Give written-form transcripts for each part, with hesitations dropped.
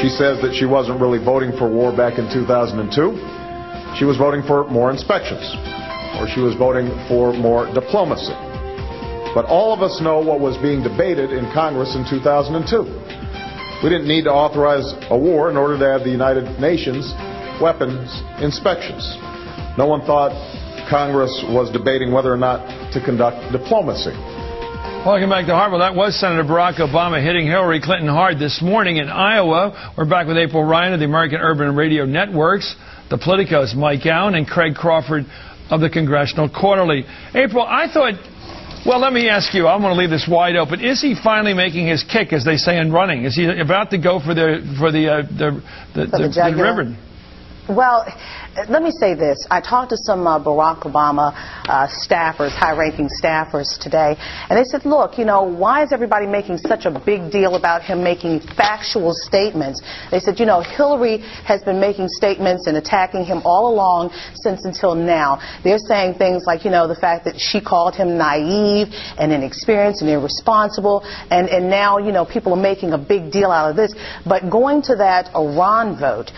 She says that she wasn't really voting for war back in 2002. She was voting for more inspections, or she was voting for more diplomacy. But all of us know what was being debated in Congress in 2002. We didn't need to authorize a war in order to have the United Nations weapons inspections. No one thought Congress was debating whether or not to conduct diplomacy. Welcome back to Harvard. That was Senator Barack Obama hitting Hillary Clinton hard this morning in Iowa. We're back with April Ryan of the American Urban Radio Networks, the Politico's Mike Gowan, and Craig Crawford of the Congressional Quarterly. April, I thought, well, let me ask you, I'm going to leave this wide open. Is he finally making his kick, as they say in running? Is he about to go for the ribbon? Well, let me say this. I talked to some Barack Obama staffers, high-ranking staffers today, and they said, look, you know, why is everybody making such a big deal about him making factual statements? They said, you know, Hillary has been making statements and attacking him all along since until now. They're saying things like, you know, the fact that she called him naive and inexperienced and irresponsible, and now, you know, people are making a big deal out of this. But going to that Iran vote,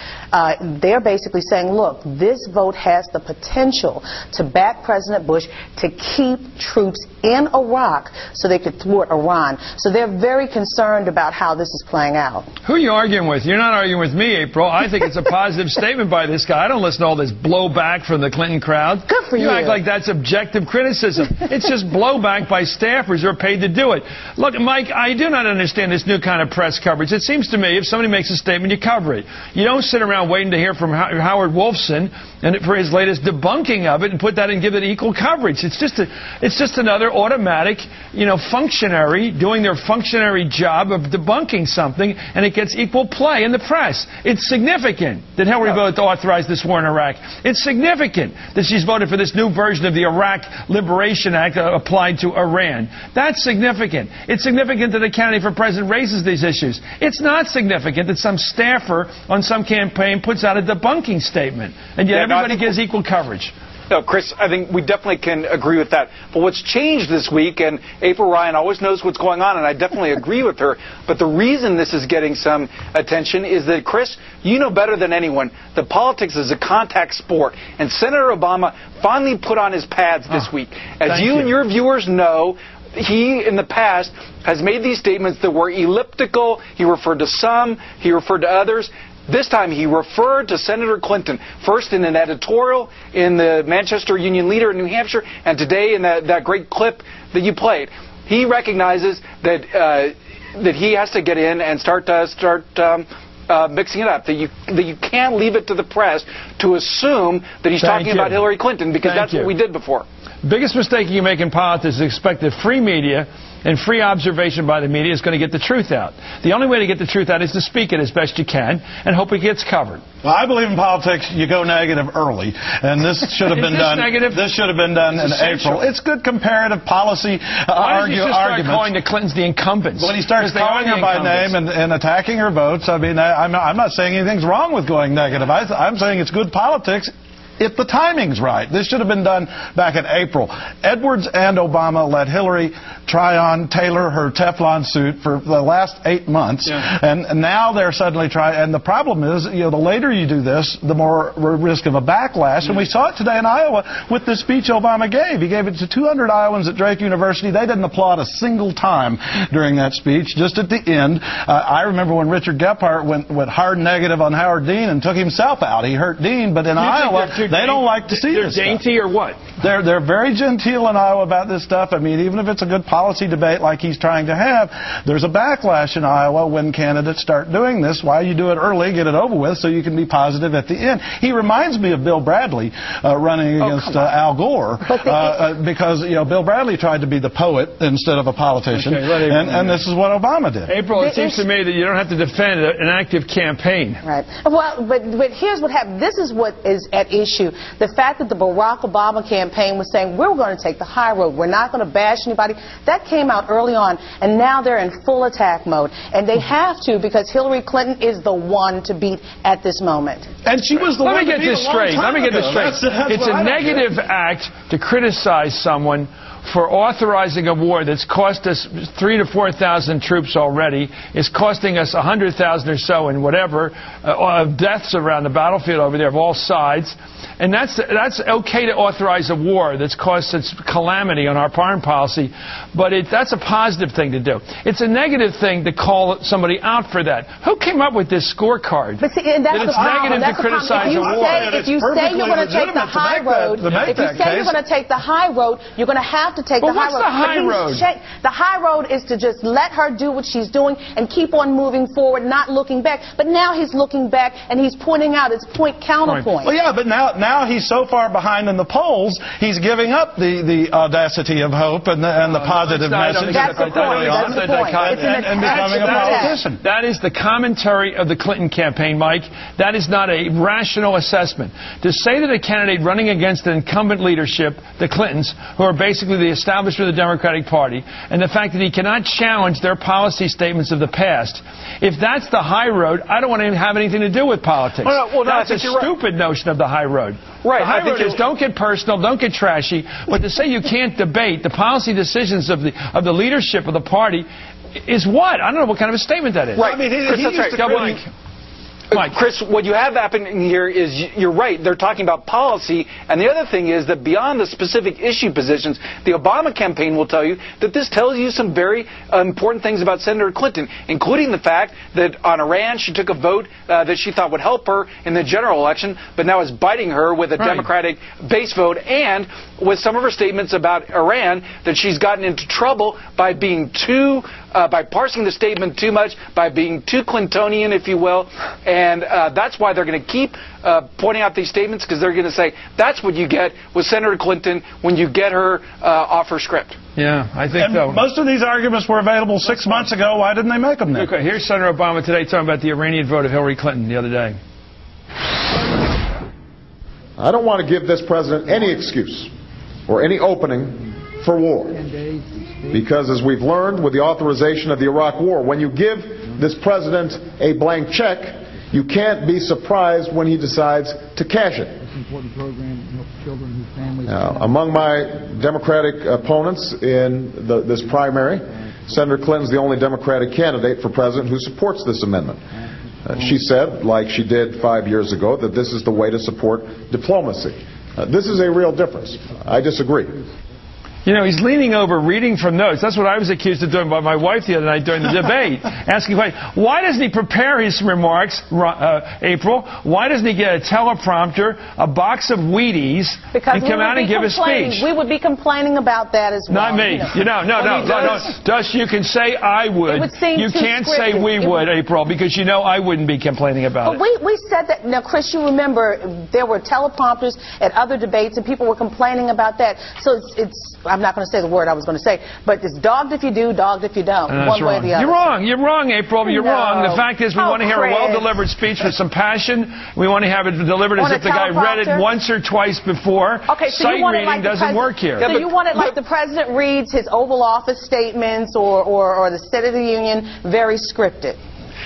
they're basically saying, look, this vote has the potential to back President Bush to keep troops in Iraq so they could thwart Iran. So they're very concerned about how this is playing out. Who are you arguing with? You're not arguing with me, April. I think it's a positive statement by this guy. I don't listen to all this blowback from the Clinton crowd. Good for you. You act like that's objective criticism. It's just blowback by staffers who are paid to do it. Look, Mike, I do not understand this new kind of press coverage. It seems to me if somebody makes a statement, you cover it. You don't sit around waiting to hear from Howard Wolfson and for his latest debunking of it and put that and give it equal coverage. It's just another automatic, you know, functionary doing their functionary job of debunking something, and it gets equal play in the press. It's significant that Hillary voted to authorize this war in Iraq. It's significant that she's voted for this new version of the Iraq Liberation Act applied to Iran. That's significant. It's significant that the candidate for president raises these issues. It's not significant that some staffer on some campaign puts out a debunking statement, and yet everybody gives equal coverage. No, Chris, I think we definitely can agree with that. But what's changed this week, and April Ryan always knows what's going on, and I definitely agree with her, but the reason this is getting some attention is that, Chris, you know better than anyone that politics is a contact sport, and Senator Obama finally put on his pads this week. As you and your viewers know, he, in the past, has made these statements that were elliptical. He referred to some, he referred to others. This time he referred to Senator Clinton, first in an editorial in the Manchester Union Leader in New Hampshire, and today in that great clip that you played. He recognizes that he has to get in and start mixing it up, that you can't leave it to the press to assume that he's talking about Hillary Clinton, because that's what we did before. Biggest mistake you make in politics is expect that free media and free observation by the media is going to get the truth out. The only way to get the truth out is to speak it as best you can and hope it gets covered. Well, I believe in politics, you go negative early, and this should have been done. This should have been done in April. It's good comparative policy arguments. Start calling the Clintons the incumbents? When he starts calling her by name and attacking her votes, I mean, I'm not saying anything's wrong with going negative. I'm saying it's good politics if the timing's right. This should have been done back in April. Edwards and Obama let Hillary try on tailor her Teflon suit for the last 8 months, and now they're suddenly trying. And the problem is, you know, the later you do this, the more risk of a backlash. And we saw it today in Iowa with the speech Obama gave. He gave it to 200 Iowans at Drake University. They didn't applaud a single time during that speech. Just at the end, I remember when Richard Gephardt went hard negative on Howard Dean and took himself out. He hurt Dean, but in Iowa, they don't like to see this stuff. They're dainty or what? They're very genteel in Iowa about this stuff. I mean, even if it's a good policy debate like he's trying to have, there's a backlash in Iowa when candidates start doing this. Why you do it early, get it over with, so you can be positive at the end. He reminds me of Bill Bradley running against Al Gore because, you know, Bill Bradley tried to be the poet instead of a politician, and this is what Obama did. April, it seems to me that you don't have to defend an active campaign. Right. Well, but here's what happened. This is what is at issue. The fact that the Barack Obama campaign was saying, we're going to take the high road, we're not going to bash anybody, that came out early on, and now they're in full attack mode. And they have to, because Hillary Clinton is the one to beat at this moment. And she was the one to beat a long time ago. Let me get this straight. It's a negative act to criticize someone for authorizing a war that's cost us 3,000 to 4,000 troops already, is costing us 100,000 or so and whatever deaths around the battlefield over there of all sides. And that's okay to authorize a war that's caused such calamity on our foreign policy, but that's a positive thing to do. It's a negative thing to call somebody out for that. Who came up with this scorecard? But see, and that's that it's negative to criticize a war. If you say you're going to take the high road, if you say you're going to take the high road, you're going to have to take the high road. What's the high road? The high road is to just let her do what she's doing and keep on moving forward, not looking back. But now he's looking back and he's pointing out its point counterpoint. Well, yeah, but now he's so far behind in the polls, he's giving up the audacity of hope and the positive message. That's the point. And becoming a politician. That is the commentary of the Clinton campaign, Mike. That is not a rational assessment. To say that a candidate running against an incumbent leadership, the Clintons, who are basically the establishment of the Democratic Party, and the fact that he cannot challenge their policy statements of the past, if that's the high road, I don't want to have anything to do with politics. That's a stupid notion of the high road. Right. The high road is don't get personal, don't get trashy, but to say you can't debate the policy decisions of the leadership of the party is what? I don't know what kind of a statement that is. Right. I mean, Mike. Chris, what you have happening here is, you're right, they're talking about policy, and the other thing is that beyond the specific issue positions, the Obama campaign will tell you that this tells you some very important things about Senator Clinton, including the fact that on Iran she took a vote that she thought would help her in the general election, but now is biting her with a Democratic base vote, and with some of her statements about Iran, that she's gotten into trouble by being by parsing the statement too much, by being too Clintonian, if you will, and that's why they're going to keep pointing out these statements, because they're going to say that's what you get with Senator Clinton when you get her off her script. Yeah, I think so. Most of these arguments were available 6 months ago. Why didn't they make them then? Okay, here's Senator Obama today talking about the Iranian vote of Hillary Clinton the other day. I don't want to give this president any excuse or any opening for war. Because as we've learned with the authorization of the Iraq War, when you give this president a blank check, you can't be surprised when he decides to cash it. Among my Democratic opponents in this primary, Senator Clinton's the only Democratic candidate for president who supports this amendment. She said, like she did 5 years ago, that this is the way to support diplomacy. This is a real difference. I disagree. You know, he's leaning over, reading from notes. That's what I was accused of doing by my wife the other night during the debate. Asking, why doesn't he prepare his remarks, April? Why doesn't he get a teleprompter, a box of Wheaties, and come out and give a speech? We would be complaining about that as well. Not me. No. Dust, you can say I would. You can't say we would, April, because you know I wouldn't be complaining about it. But we said that. Now, Chris, you remember there were teleprompters at other debates, and people were complaining about that. So it's I'm not going to say the word I was going to say, but it's dogged if you do, dogged if you don't. One way or the other. You're wrong, April. You're wrong. The fact is we want to hear a well-delivered speech with some passion. We want to have it delivered as if the guy read it once or twice before. Okay, so sight reading doesn't work here. So you want it like the president reads his Oval Office statements or the State of the Union, very scripted.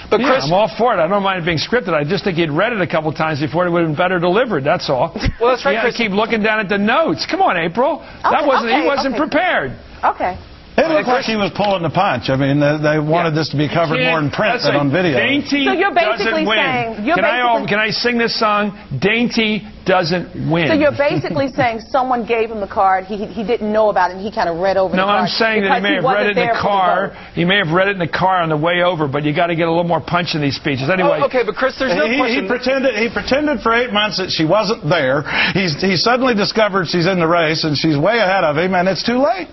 But Chris, I'm all for it. I don't mind it being scripted. I just think he'd read it a couple times before it would have been better delivered. That's all. Well, that's right, Chris. Keep looking down at the notes. Come on, April. He wasn't prepared. Okay. It looked like he was pulling the punch. I mean, they wanted this to be covered more in print than on video. Dainty so you're basically doesn't win. Can I sing this song? Dainty doesn't win. So you're basically saying someone gave him the card, he didn't know about it, and he kind of read over the card. No, I'm saying that he may have read it in the car. He may have read it in the car on the way over, but you got to get a little more punch in these speeches. Anyway. Okay, but Chris, there's no question. He pretended for 8 months that she wasn't there. He suddenly discovered she's in the race, and she's way ahead of him, and it's too late.